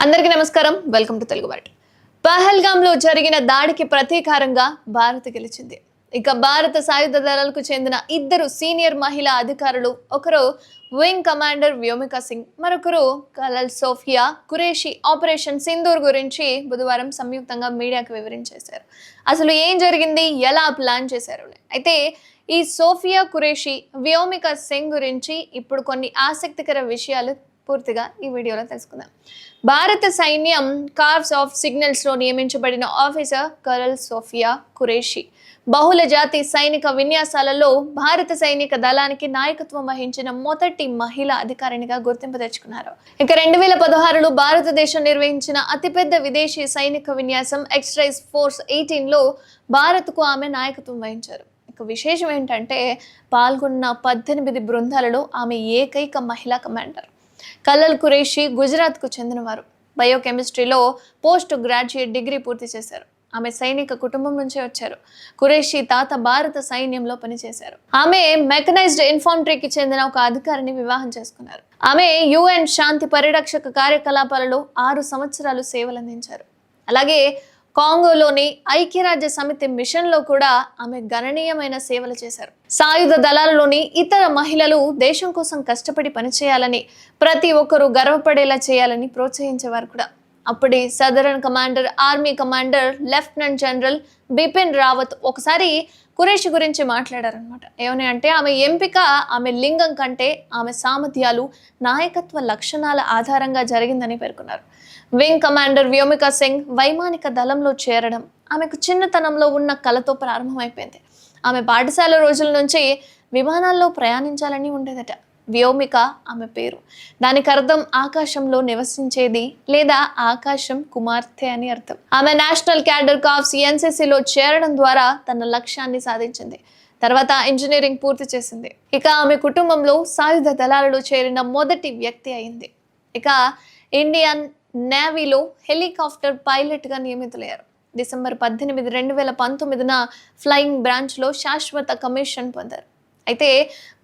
అందరికీ నమస్కారం. Welcome to Telugu word. పహల్గామ్లో జరిగిన దాడికి ప్రతీకారంగా భారత్ గెలిచింది. ఇక భారత సాయుధ దళాలకు చెందిన ఇద్దరు సీనియర్ మహిళా అధికారులు, ఒకరు వింగ్ కమాండర్ వ్యోమికా సింగ్, మరొకరు కలల్ సోఫియా ఖురేషీ ఆపరేషన్ సింధూర్ గురించి బుధవారం సంయుక్తంగా మీడియాకు వివరించేశారు. అసలు ఏం జరిగింది, ఎలా ప్లాన్ చేశారు. అయితే ఈ సోఫియా ఖురేషీ, వ్యోమికా సింగ్ గురించి ఇప్పుడు కొన్ని ఆసక్తికర విషయాలు పూర్తిగా ఈ వీడియోలో తెలుసుకుందాం. భారత సైన్యం కార్ప్స్ ఆఫ్ సిగ్నల్స్ లో నియమించబడిన ఆఫీసర్ కలల్ సోఫియా ఖురేషీ బహుళ జాతి సైనిక విన్యాసాలలో భారత సైనిక దళానికి నాయకత్వం వహించిన మొదటి మహిళా అధికారినిగా గుర్తింపు తెచ్చుకున్నారు. ఇక 2016లో భారతదేశం నిర్వహించిన అతిపెద్ద విదేశీ సైనిక విన్యాసం ఎక్స్ట్రైజ్ ఫోర్స్ 18లో భారత్కు ఆమె నాయకత్వం వహించారు. ఇక విశేషం ఏంటంటే పాల్గొన్న 18 బృందాలలో ఆమె ఏకైక మహిళా కమాండర్. కలల్ ఖురేషీ గుజరాత్కు చెందినవారు. బయోకెమిస్ట్రీలో పోస్ట్ గ్రాడ్యుయేట్ డిగ్రీ పూర్తి చేశారు. ఆమె సైనిక కుటుంబం నుంచే వచ్చారు. ఖురేషీ తాత భారత సైన్యంలో పనిచేశారు. ఆమె మెకనైజ్డ్ ఇన్ఫాంట్రీకి చెందిన ఒక అధికారిని వివాహం చేసుకున్నారు. ఆమె UN శాంతి పరిరక్షక కార్యకలాపాలలో 6 సంవత్సరాలు సేవలందించారు. అలాగే కాంగోలోని ఐక్యరాజ్య సమితి మిషన్లో కూడా ఆమె గణనీయమైన సేవలు చేశారు. సాయుధ దళాలలోని ఇతర మహిళలు దేశం కోసం కష్టపడి పనిచేయాలని, ప్రతి ఒక్కరూ గర్వపడేలా చేయాలని ప్రోత్సహించేవారు కూడా. అప్పటి southern commander, army commander lieutenant general Bipin Rawat ఒకసారి ఖురేషీ గురించి మాట్లాడారనమాట. ఏమని అంటే ఆమె ఎంపిక ఆమె లింగం కంటే ఆమె సామర్థ్యాలు, నాయకత్వ లక్షణాల ఆధారంగా జరిగిందని పేర్కొన్నారు. వింగ్ కమాండర్ వ్యోమికా సింగ్ వైమానిక దళంలో చేరడం ఆమెకు చిన్నతనంలో ఉన్న కలతో ప్రారంభమైపోయింది. ఆమె పాఠశాల రోజుల నుంచి విమానాల్లో ప్రయాణించాలని ఉండేదట. వ్యోమిక ఆమె పేరు. దానికి అర్థం ఆకాశంలో నివసించేది లేదా ఆకాశం కుమార్తె అని అర్థం. ఆమె నేషనల్ క్యాడర్ కార్ప్స్ NCCలో చేరడం ద్వారా తన లక్ష్యాన్ని సాధించింది. తర్వాత ఇంజనీరింగ్ పూర్తి చేసింది. ఇక ఆమె కుటుంబంలో సాయుధ దళాలలో చేరిన మొదటి వ్యక్తి అయింది. ఇక ఇండియన్ నేవీలో హెలికాప్టర్ పైలట్గా నియమితులయ్యారు. డిసెంబర్ 18, 2019న ఫ్లయింగ్ బ్రాంచ్లో శాశ్వత కమిషన్ పొందారు. అయితే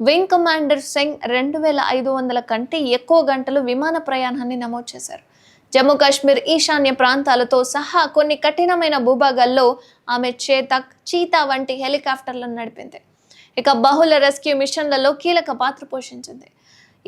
వింగ్ కమాండర్ సింగ్ 2500 కంటే ఎక్కువ గంటలు విమాన ప్రయాణాన్ని నమోదు చేశారు. జమ్మూ కాశ్మీర్ ఈశాన్య ప్రాంతాలతో సహా కొన్ని కఠినమైన భూభాగాల్లో ఆమె చేతక్, చీతా వంటి హెలికాప్టర్లను నడిపింది. ఇక బహుళ రెస్క్యూ మిషన్లలో కీలక పాత్ర పోషించింది.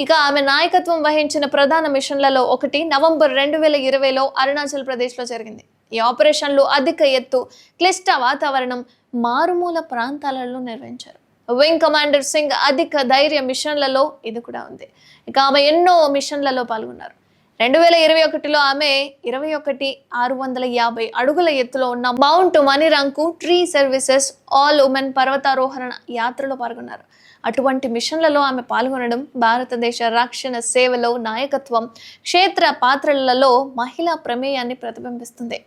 ఇక ఆమె నాయకత్వం వహించిన ప్రధాన మిషన్లలో ఒకటి నవంబర్ 2020లో అరుణాచల్ ప్రదేశ్లో జరిగింది. ఈ ఆపరేషన్లు అధిక ఎత్తు, క్లిష్ట వాతావరణం, మారుమూల ప్రాంతాలలో నిర్వహించారు. వింగ్ కమాండర్ సింగ్ అధిక ధైర్య మిషన్లలో ఇది కూడా ఉంది. ఇక ఆమె ఎన్నో మిషన్లలో పాల్గొన్నారు. 2021లో ఆమె 21,650 అడుగుల ఎత్తులో ఉన్న మౌంట్ మనిరాంగ్కు ట్రీ సర్వీసెస్ ఆల్ ఉమెన్ పర్వతారోహణ యాత్రలో పాల్గొన్నారు. అటువంటి మిషన్లలో ఆమె పాల్గొనడం భారతదేశ రక్షణ సేవలో నాయకత్వం, క్షేత్ర పాత్రలలో మహిళా ప్రమేయాన్ని ప్రతిబింబిస్తుంది.